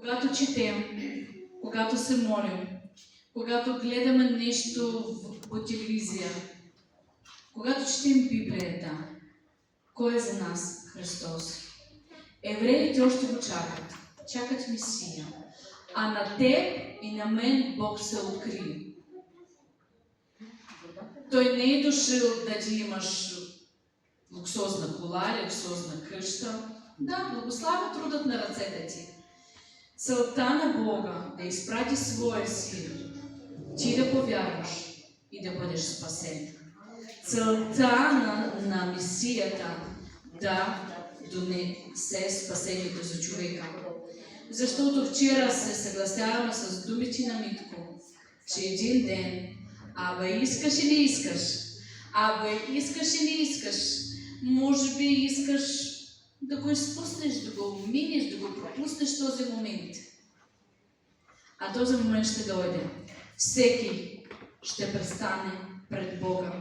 Когато четем, когато се молим, когато гледаме нещо по телевизия, когато четем Библията, кой е за нас Христос? Евреите още го чакат. Чакат Месия. А на теб и на мен Бог се откри. Той не е дошъл да ти имаш луксозна кола или луксозна къща. Да, благославя трудът на ръцете ти. Целта на Бога да изпрати своя син, ти да повярваш и да бъдеш спасен. Целта на Месията да донесе спасението за човека. Защото вчера се съгласяваме с думите на Митко, че един ден, искаш или искаш, искаш или искаш, може би искаш да го изпуснеш, да го минеш, да го пропуснеш този момент. А този момент ще дойде. Всеки ще престане пред Бога.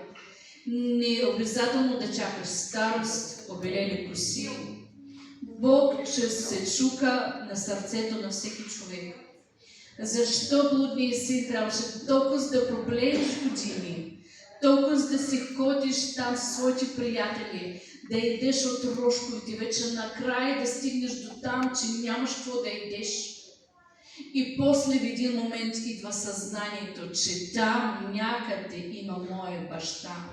Не е обязателно да чакаш старост, обелени коси. Бог ще се чука на сърцето на всеки човек. Защо блудният син трябваше толкова да проблемиш години, толкова да си ходиш там със своите приятели, да идеш от рожковите, вече накрая да стигнеш до там, че нямаш какво да идеш. И после в един момент идва съзнанието, че там някъде има моя баща.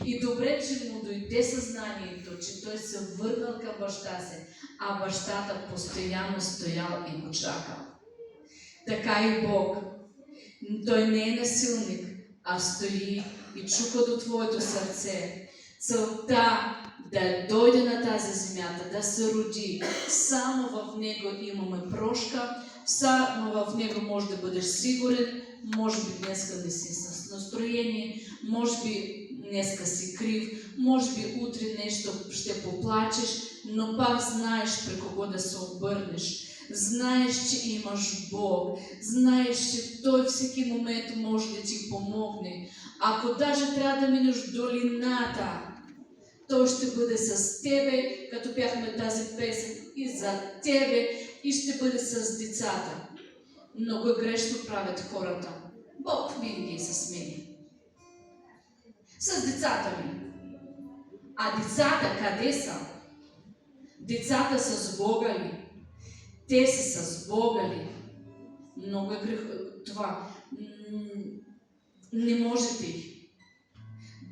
И добре, че му дойде съзнанието, че той се върнал към баща си, а бащата постоянно стоял и го чакал. Така и Бог. Той не е насилник, а стои и чука до твоето сърце. Целта да дойде на тази земята, да се роди. Само в Него имаме прошка, само в Него може да бъдеш сигурен. Може би днеска не си с настроение, може би днеска си крив, може би утре нещо ще поплачеш, но пак знаеш при кого да се обърнеш. Знаеш, че имаш Бог. Знаеш, че Той всеки момент може да ти помогне. Ако даже трябва да минеш долината, Той ще бъде с тебе, като пяхме тази песен, и за тебе, и ще бъде с децата. Много грешно правят хората. Бог винаги е с мен. С децата ми. А децата къде са? Децата с Бога ли? Те са с Бога ли? Много е грех това. Не можете.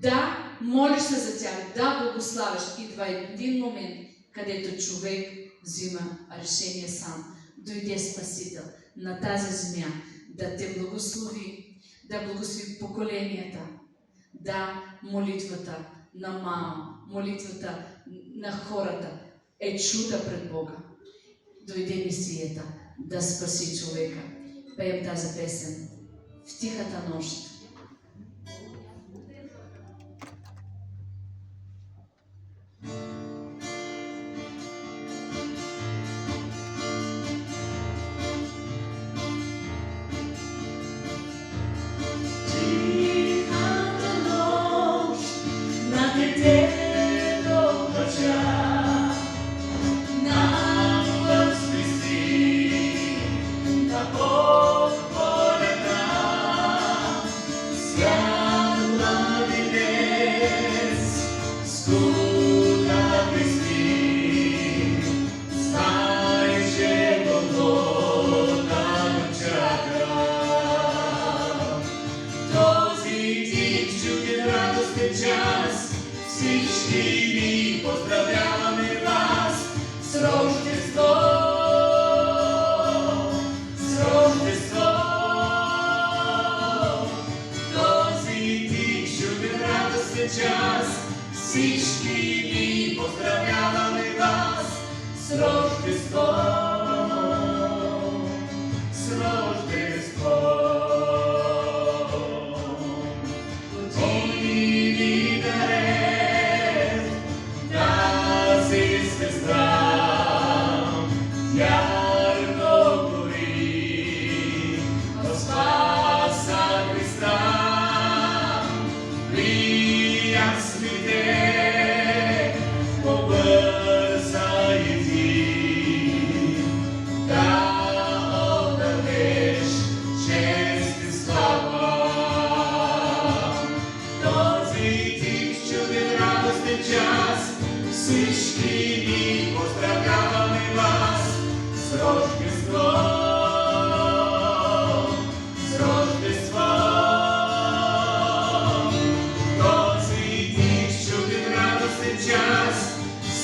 Да, молиш се за тях, да, благославяш. Идва един момент, където човек взима решение сам. Дойде Спасител на тази земя да те благослови, да благослови поколенията. Да, молитвата на мама, молитвата на хората е чуда пред Бога. Дойде Месията да спаси човека. Пеем тази песен в тихата нощ.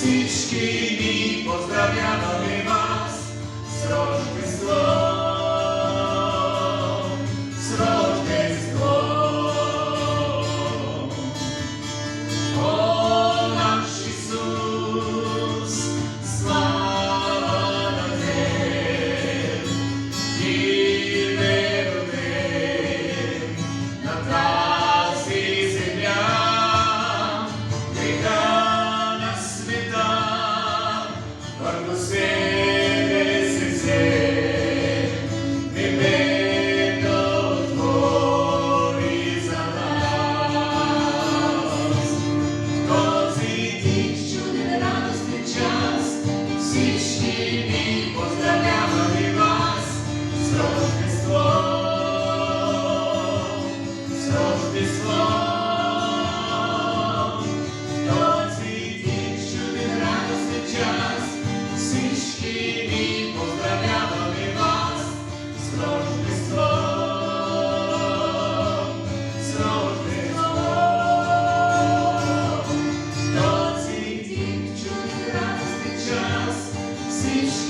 Всички ни поздравяваме вас с Рождество, с Рождество. О, наш Исус, слава на Теб, Ти бе роден на тази земя. Върху себе се взе, небето отвори за нас. В този тих, чуден, радостен час всички ни поздравяваме вас с Рождество, с Рождество. Този тих, чуден, радостен час всички ни поздравяваме вас с Рождество, с Рождество. Този тих, чуден, радостен час всички